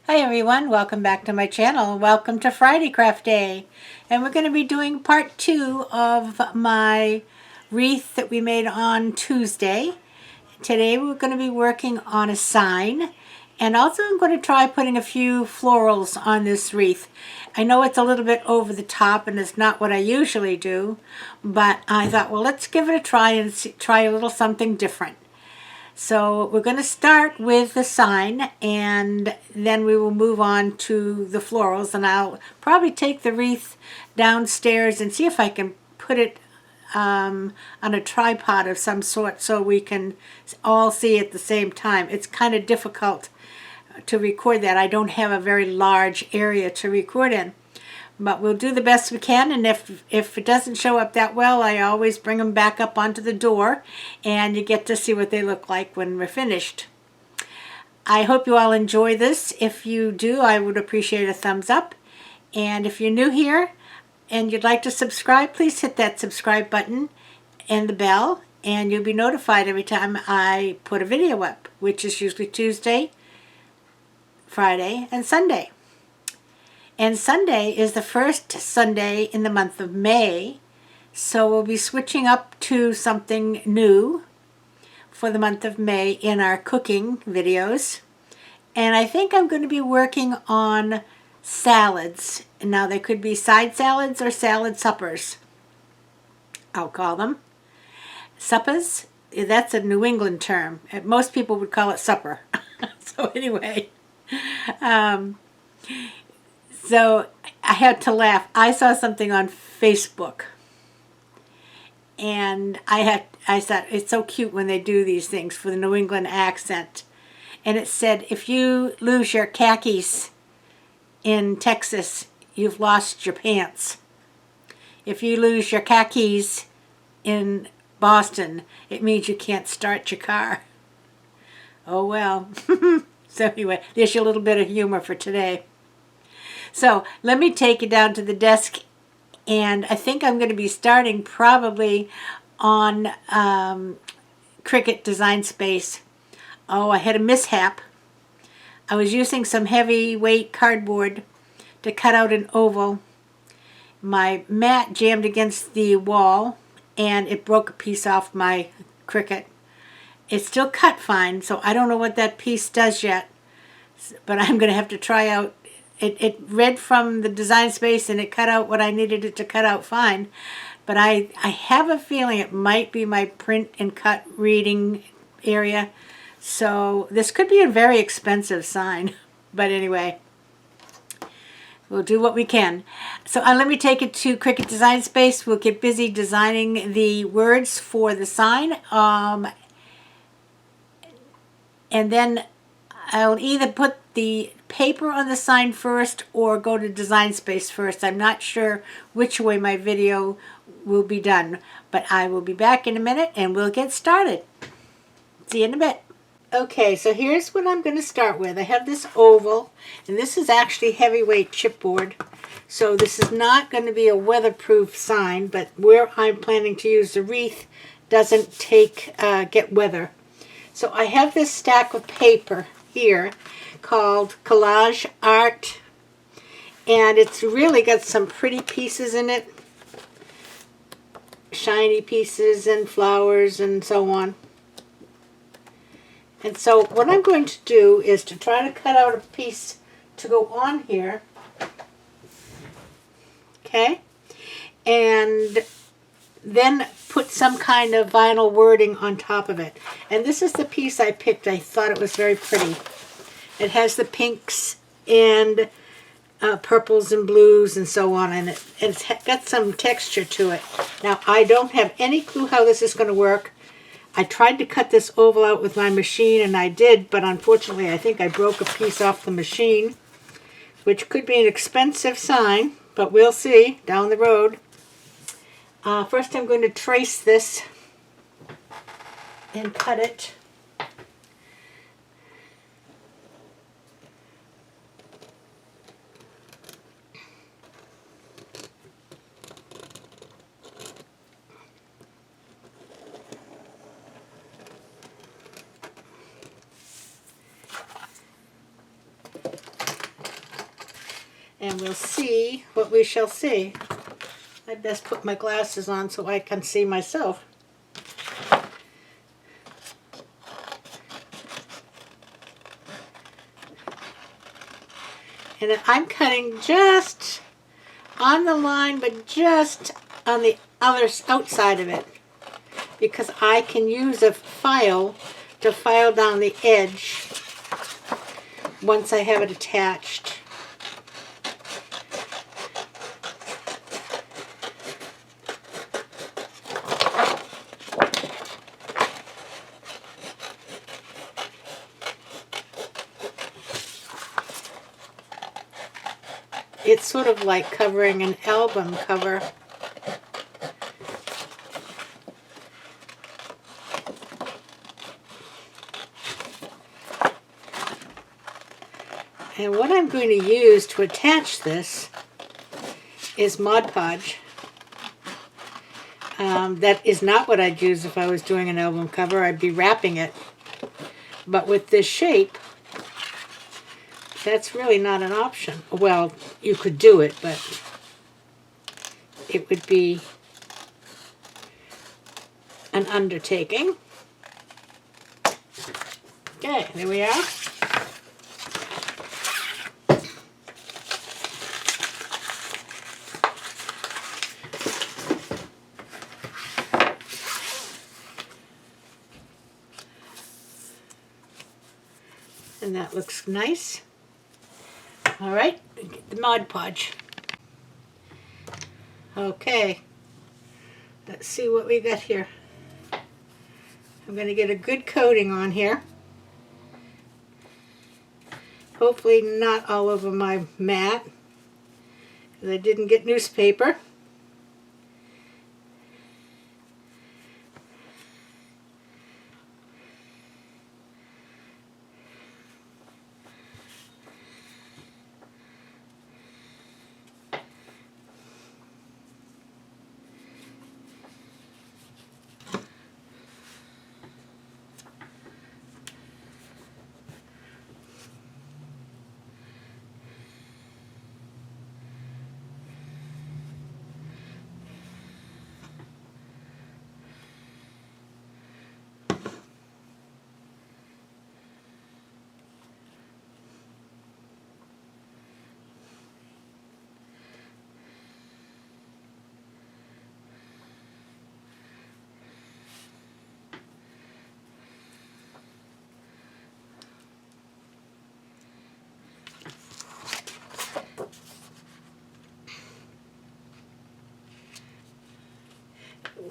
Hi everyone, welcome back to my channel. Welcome to Friday Craft Day. And we're going to be doing part 2 of my wreath that we made on Tuesday. Today we're going to be working on a sign, and also I'm going to try putting a few florals on this wreath. I know it's a little bit over the top and it's not what I usually do, but I thought, well, let's give it a try and try a little something different. So we're going to start with the sign, and then we will move on to the florals, and I'll probably take the wreath downstairs and see if I can put it on a tripod of some sort so we can all see at the same time. It's kind of difficult to record that. I don't have a very large area to record in. But we'll do the best we can, and if it doesn't show up that well, I always bring them back up onto the door, and you get to see what they look like when we're finished. I hope you all enjoy this. If you do, I would appreciate a thumbs up. And if you're new here and you'd like to subscribe, please hit that subscribe button and the bell, and you'll be notified every time I put a video up, which is usually Tuesday, Friday, and Sunday. And Sunday is the first Sunday in the month of May, so we'll be switching up to something new for the month of May in our cooking videos. And I think I'm going to be working on salads. Now they could be side salads or salad suppers, I'll call them. Suppers, that's a New England term. Most people would call it supper. So anyway, so I had to laugh. I saw something on Facebook, and I thought it's so cute when they do these things for the New England accent. And it said, if you lose your khakis in Texas, you've lost your pants. If you lose your khakis in Boston, it means you can't start your car. Oh well. So anyway, there's your little bit of humor for today. So let me take you down to the desk, and I think I'm going to be starting probably on Cricut Design Space. Oh, I had a mishap. I was using some heavyweight cardboard to cut out an oval. My mat jammed against the wall, and it broke a piece off my Cricut. It's still cut fine, so I don't know what that piece does yet, but I'm going to have to try out. It read from the design space and it cut out what I needed it to cut out fine. But I have a feeling it might be my print and cut reading area. So this could be a very expensive sign. But anyway, we'll do what we can. So let me take it to Cricut Design Space. We'll get busy designing the words for the sign. And then I'll either put the paper on the sign first or go to Design Space first. I'm not sure which way my video will be done, but I will be back in a minute and we'll get started. See you in a bit. Okay, so here's what I'm going to start with. I have this oval, and this is actually heavyweight chipboard, so this is not going to be a weatherproof sign, but where I'm planning to use the wreath doesn't get weather. So I have this stack of paper here called Collage Art, and it's really got some pretty pieces in it, shiny pieces and flowers and so on. And so what I'm going to do is to try to cut out a piece to go on here, okay, and then put some kind of vinyl wording on top of it. And this is the piece I picked. I thought it was very pretty. It has the pinks and purples and blues and so on, and it's got some texture to it. Now, I don't have any clue how this is going to work. I tried to cut this oval out with my machine, and I did, but unfortunately I think I broke a piece off the machine, which could be an expensive sign, but we'll see down the road. First I'm going to trace this and cut it. and we'll see what we shall see. I best put my glasses on so I can see myself. And I'm cutting just on the line, but just on the other outside of it, because I can use a file to file down the edge once I have it attached. It's sort of like covering an album cover. And what I'm going to use to attach this is Mod Podge. That is not what I'd use if I was doing an album cover. I'd be wrapping it. But with this shape, that's really not an option. Well, you could do it, but it would be an undertaking. Okay, there we are. And that looks nice. All right, get the Mod Podge. Okay, let's see what we got here. I'm going to get a good coating on here. Hopefully not all over my mat, because I didn't get newspaper.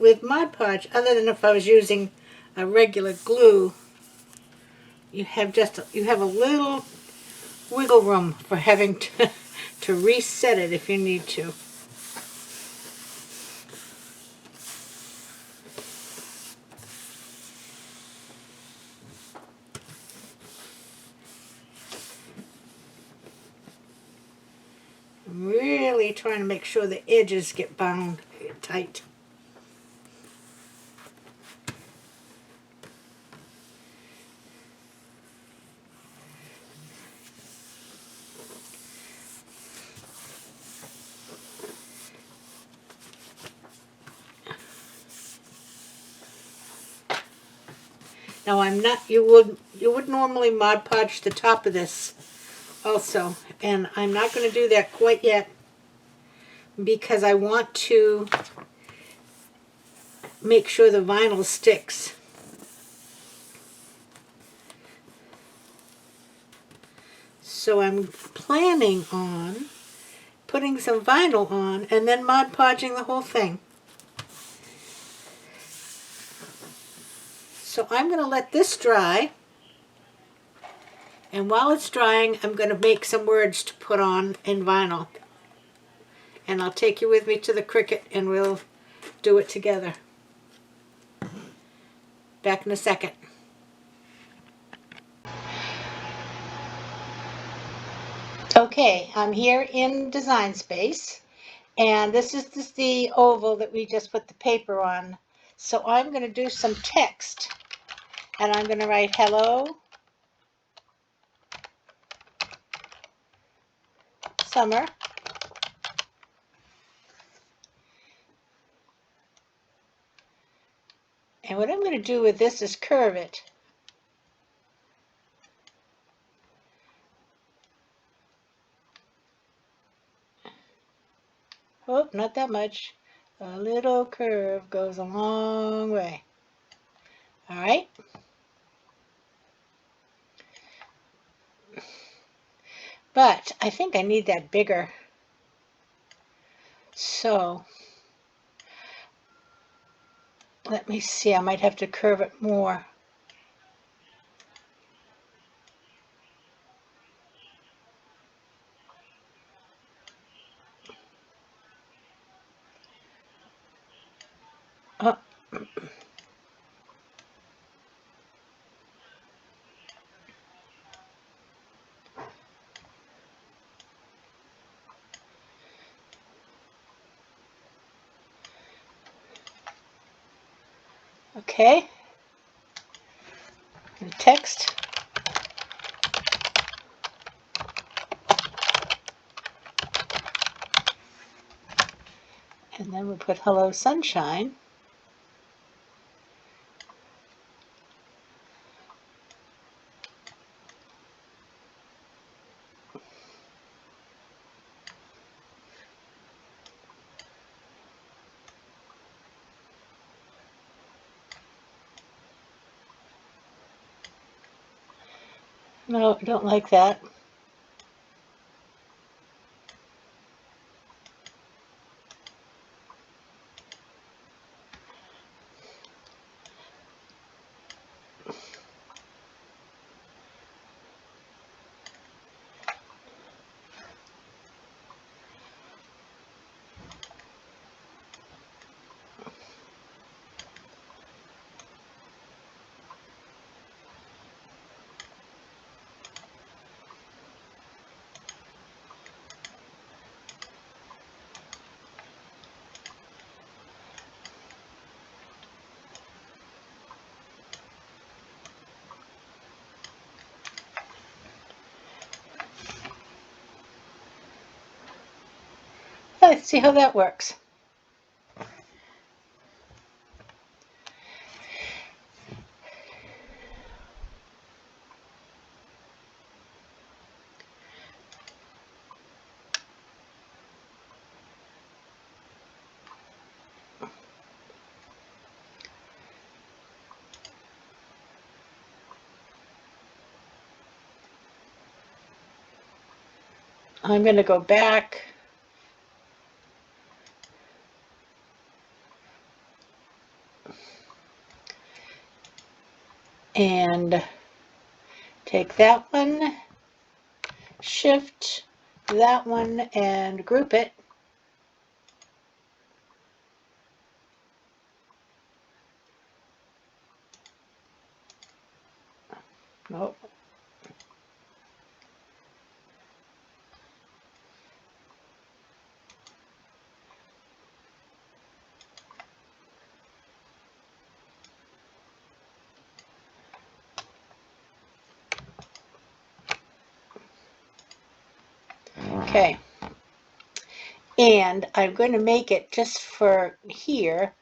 With Mod Podge, other than if I was using a regular glue, you have a little wiggle room for having to reset it if you need to. I'm really trying to make sure the edges get bound tight. Now you would normally Mod Podge the top of this also, and I'm not going to do that quite yet because I want to make sure the vinyl sticks. So I'm planning on putting some vinyl on and then Mod Podging the whole thing. So I'm going to let this dry, and while it's drying I'm going to make some words to put on in vinyl. And I'll take you with me to the Cricut and we'll do it together. Back in a second. Okay, I'm here in Design Space, and this is the oval that we just put the paper on. So I'm going to do some text, and I'm going to write hello, summer. And what I'm going to do with this is curve it. Oh, not that much. A little curve goes a long way. All right. But I think I need that bigger. So let me see. I might have to curve it more. Oh. Okay. And text. And then we put hello sunshine. No, I don't like that. Let's see how that works. I'm going to go back and take that one, shift that one, and group it. Nope. Okay. And I'm going to make it just for here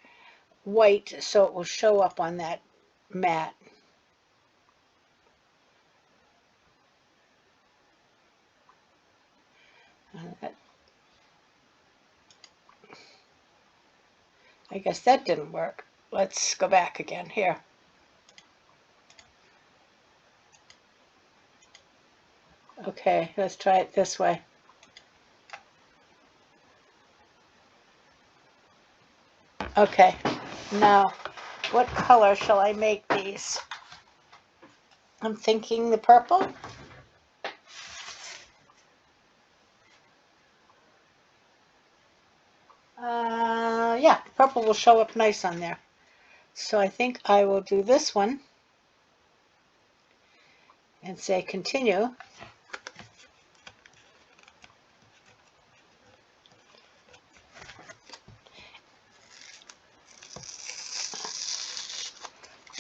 white so it will show up on that mat. I guess that didn't work. Let's go back again here. Okay, let's try it this way. Okay, now what color shall I make these? I'm thinking the purple. Yeah, purple will show up nice on there. So I think I will do this one and say continue.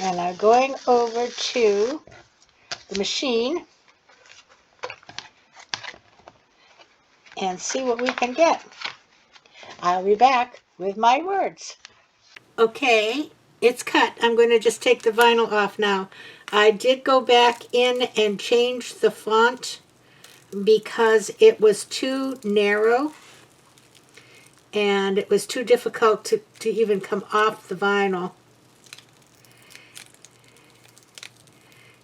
And I'm going over to the machine and see what we can get. I'll be back with my words. Okay, it's cut. I'm going to just take the vinyl off now. I did go back in and change the font because it was too narrow and it was too difficult to even come off the vinyl.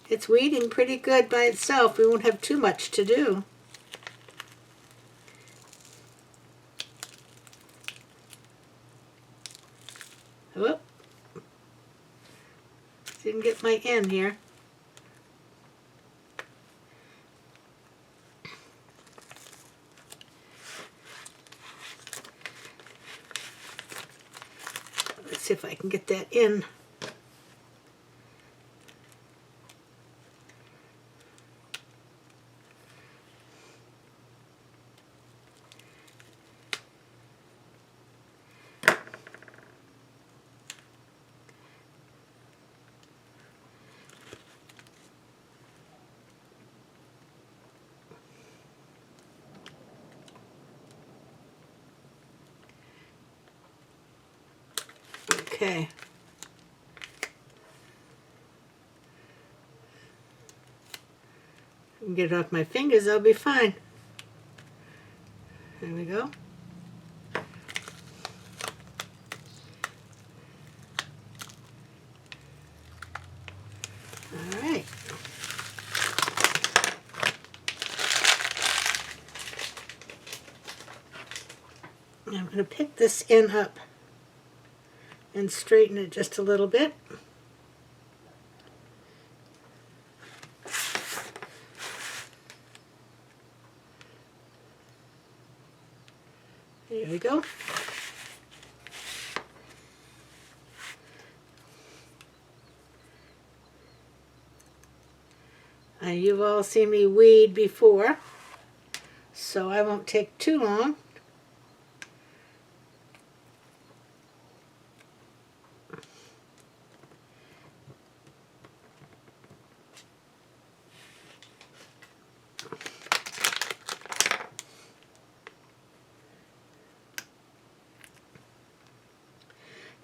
It's weeding pretty good by itself. We won't have too much to do. Whoop. Didn't get my end here. Let's see if I can get that in. Okay. I can get it off my fingers, I'll be fine. There we go. All right. I'm going to pick this end up and straighten it just a little bit. There we go. You've all seen me weed before, so I won't take too long.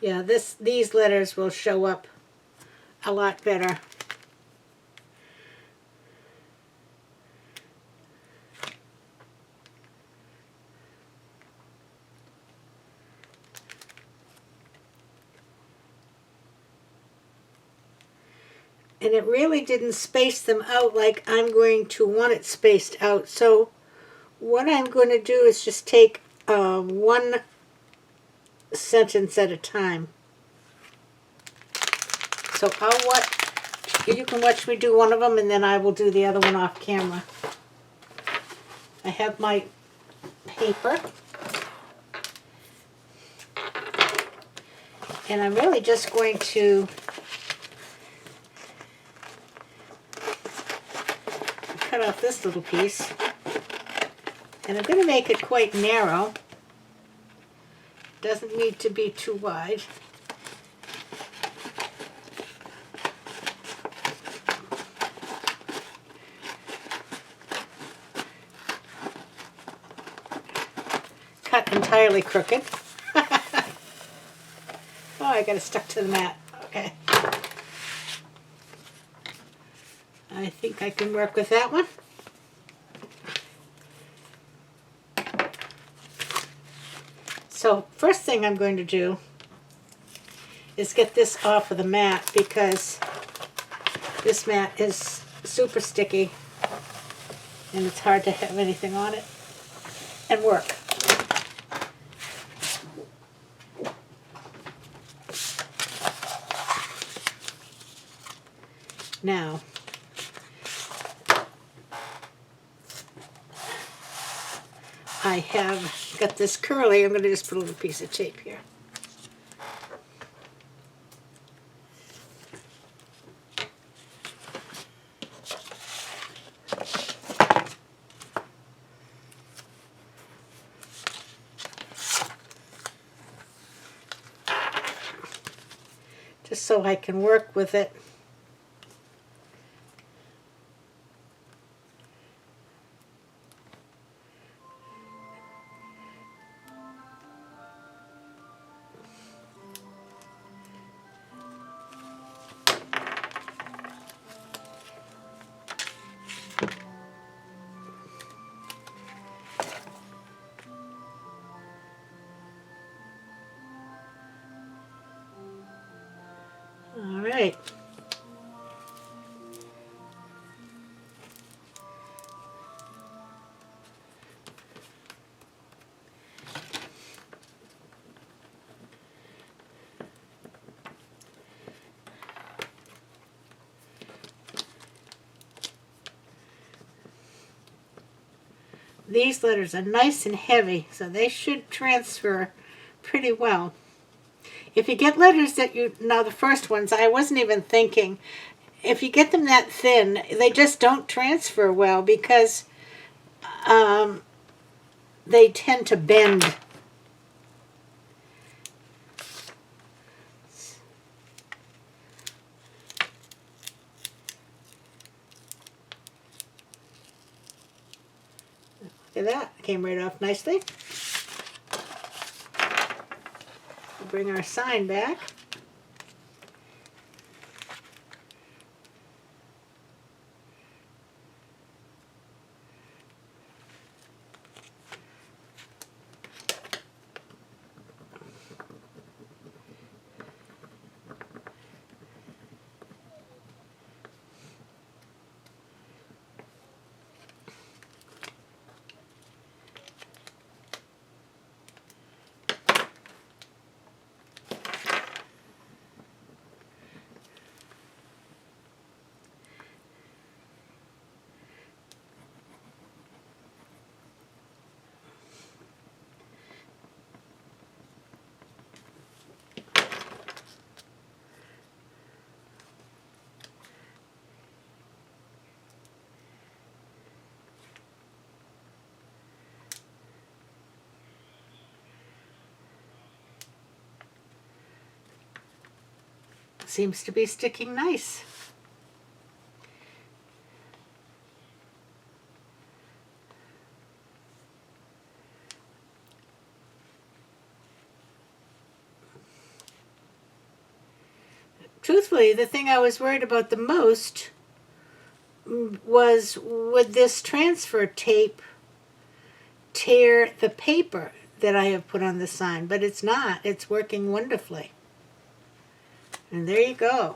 Yeah, these letters will show up a lot better. And it really didn't space them out like I'm going to want it spaced out. So what I'm going to do is just take one sentence at a time. So you can watch me do one of them and then I will do the other one off camera. I have my paper. And I'm really just going to cut off this little piece. And I'm going to make it quite narrow. Doesn't need to be too wide. Cut entirely crooked. Oh, I got it stuck to the mat. Okay. I think I can work with that one. So first thing I'm going to do is get this off of the mat because this mat is super sticky and it's hard to have anything on it and work. Now, I have got this curly. I'm going to just put a little piece of tape here. Just so I can work with it. these letters are nice and heavy, so they should transfer pretty well. If you get letters that now the first ones, I wasn't even thinking, if you get them that thin, they just don't transfer well because they tend to bend. Look at that, it came right off nicely. We'll bring our sign back. Seems to be sticking nice. Truthfully, the thing I was worried about the most was, would this transfer tape tear the paper that I have put on the sign, but it's not. It's working wonderfully. And there you go.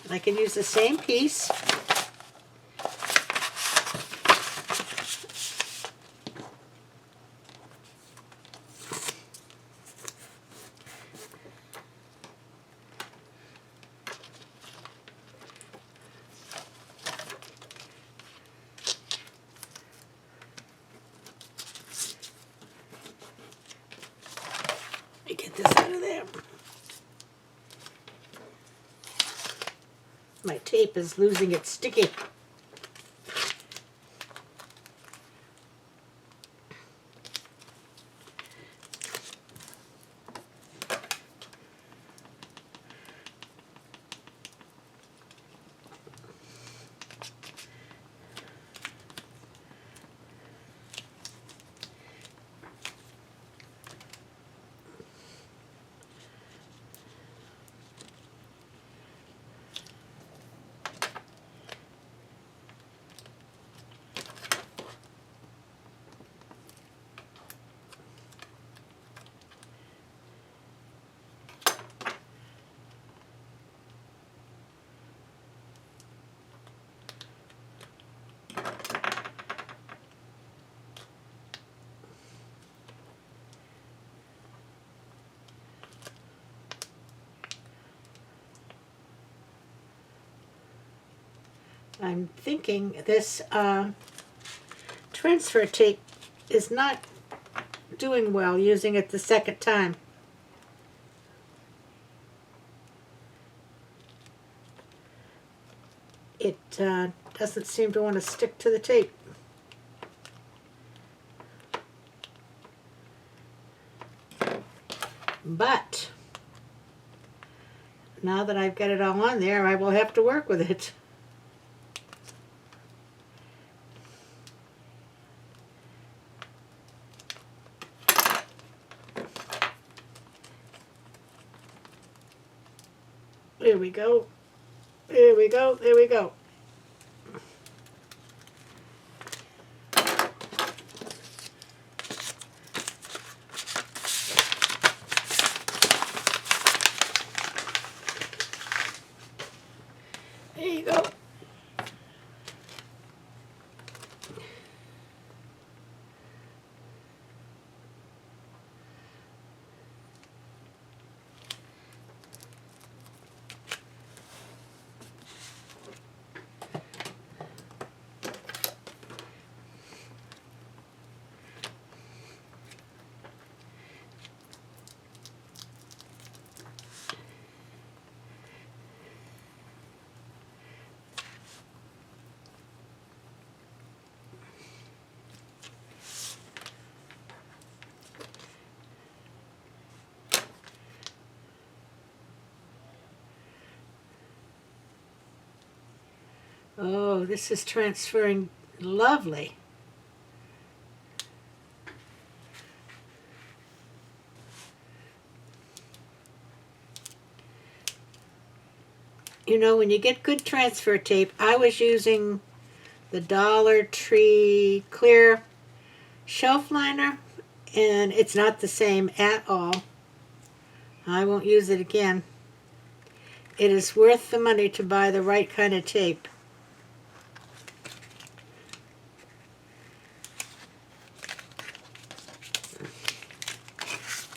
I can use the same piece. Let me get this out of there. My tape is losing its sticky. I'm thinking this transfer tape is not doing well using it the second time. It doesn't seem to want to stick to the tape. But now that I've got it all on there, I will have to work with it. There we go. There we go. There we go. There you go. Oh, this is transferring lovely. You know, when you get good transfer tape, I was using the Dollar Tree clear shelf liner, and it's not the same at all. I won't use it again. It is worth the money to buy the right kind of tape.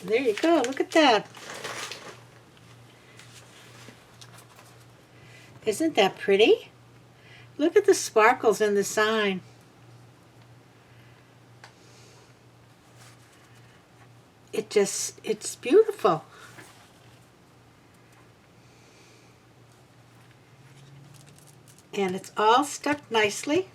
There you go, look at that. Isn't that pretty? Look at the sparkles in the sign. It's beautiful. And it's all stuck nicely.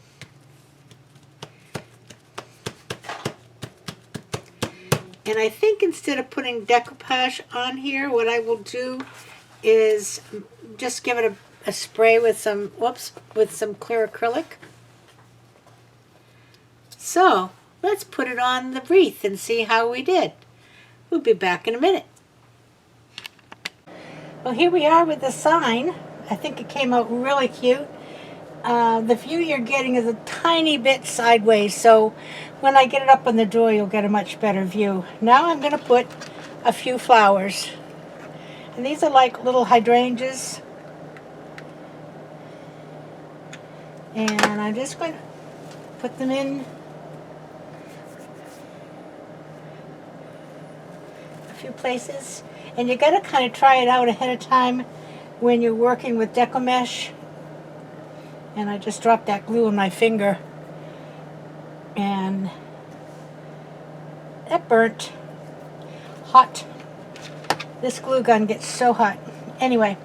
And I think instead of putting decoupage on here, what I will do is just give it a spray with some, with some clear acrylic. So let's put it on the wreath and see how we did. We'll be back in a minute. Well, here we are with the sign. I think it came out really cute. The view you're getting is a tiny bit sideways, so when I get it up on the door, you'll get a much better view. Now I'm going to put a few flowers. And these are like little hydrangeas. And I'm just going to put them in a few places. And you got to kind of try it out ahead of time when you're working with deco mesh. And I just dropped that glue on my finger. And that burnt. Hot. This glue gun gets so hot. Anyway,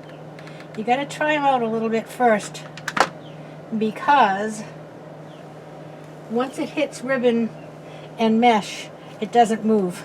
you got to try them out a little bit first, because once it hits ribbon and mesh, it doesn't move.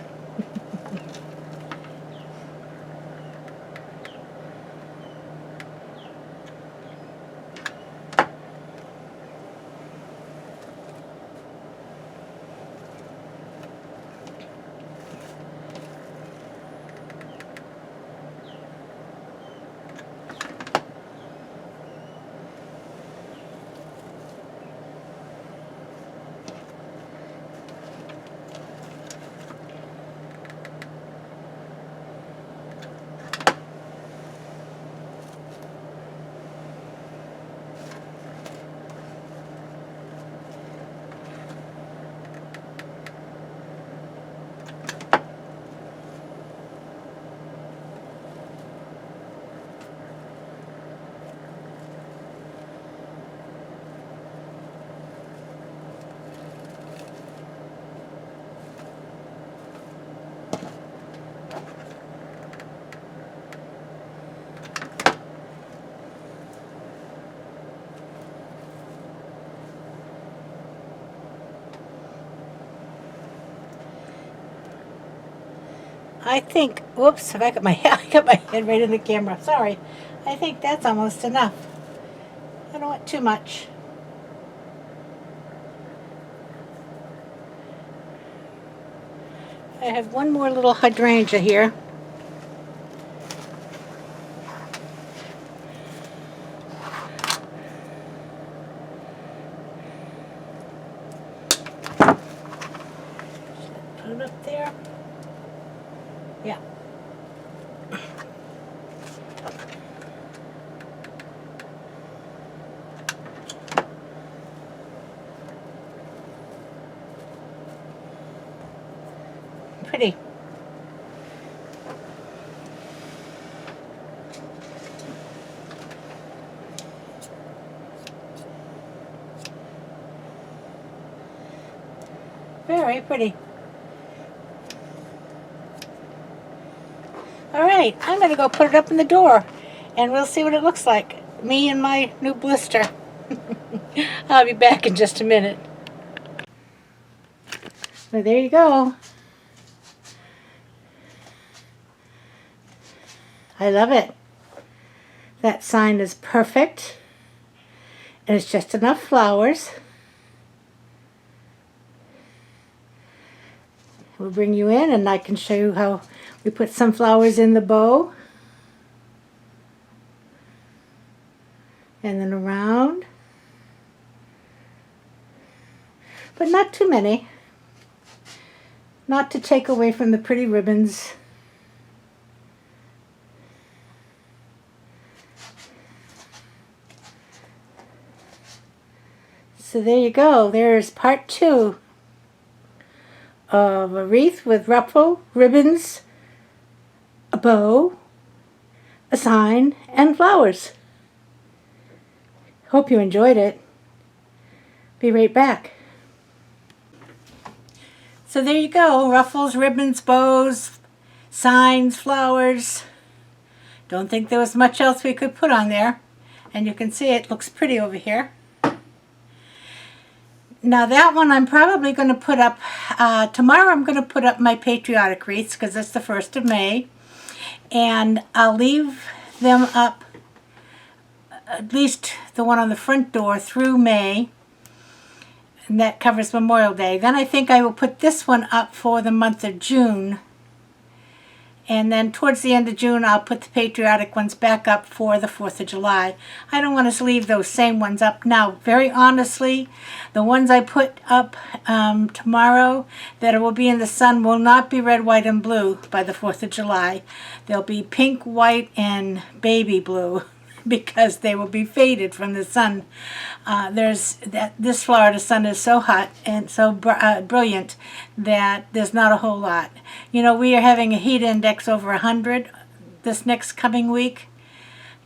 I think, whoops, I got my head right in the camera. Sorry. I think that's almost enough. I don't want too much. I have one more little hydrangea here. Put it up there. Yeah. Pretty. Very pretty. All right, I'm going to go put it up in the door, and we'll see what it looks like. Me and my new blister. I'll be back in just a minute. So there you go. I love it. That sign is perfect. And it's just enough flowers. We'll bring you in and I can show you how we put some flowers in the bow. And then around. But not too many. Not to take away from the pretty ribbons. So there you go. There's part 2 of a wreath with ruffle, ribbons, a bow, a sign, and flowers. Hope you enjoyed it. Be right back. So there you go. Ruffles, ribbons, bows, signs, flowers. Don't think there was much else we could put on there. And you can see it looks pretty over here. Now that one I'm probably going to put up, tomorrow I'm going to put up my patriotic wreaths because it's the 1st of May. And I'll leave them up, at least the one on the front door, through May. And that covers Memorial Day. Then I think I will put this one up for the month of June. And then towards the end of June, I'll put the patriotic ones back up for the 4th of July. I don't want to leave those same ones up. Now, very honestly, the ones I put up tomorrow that will be in the sun will not be red, white, and blue by the 4th of July. They'll be pink, white, and baby blue because they will be faded from the sun. This Florida sun is so hot and so brilliant that there's not a whole lot. You know, we are having a heat index over 100 this next coming week.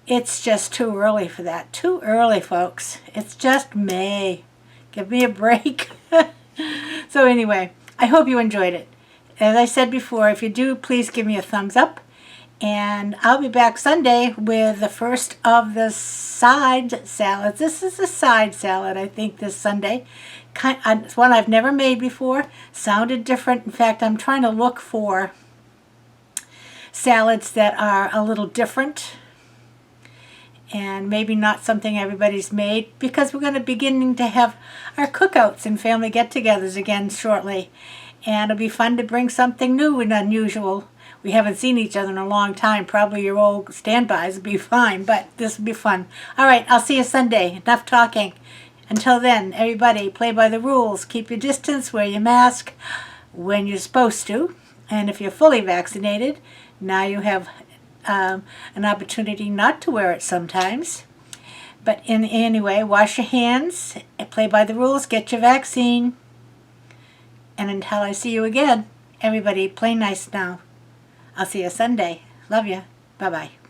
It's just too early for that. Too early, folks. It's just May. Give me a break. So anyway, I hope you enjoyed it. As I said before, if you do, please give me a thumbs up. And I'll be back Sunday with the first of the side salads. This is a side salad, I think, this Sunday. It's one I've never made before. Sounded different. In fact, I'm trying to look for salads that are a little different and maybe not something everybody's made, because we're going to be beginning to have our cookouts and family get-togethers again shortly. And it'll be fun to bring something new and unusual. We haven't seen each other in a long time. Probably your old standbys will be fine, but this will be fun. All right, I'll see you Sunday. Enough talking. Until then, everybody, play by the rules. Keep your distance, wear your mask when you're supposed to. And if you're fully vaccinated, now you have an opportunity not to wear it sometimes. But anyway, wash your hands, play by the rules, get your vaccine. And until I see you again, everybody, play nice now. I'll see you Sunday. Love you. Bye-bye.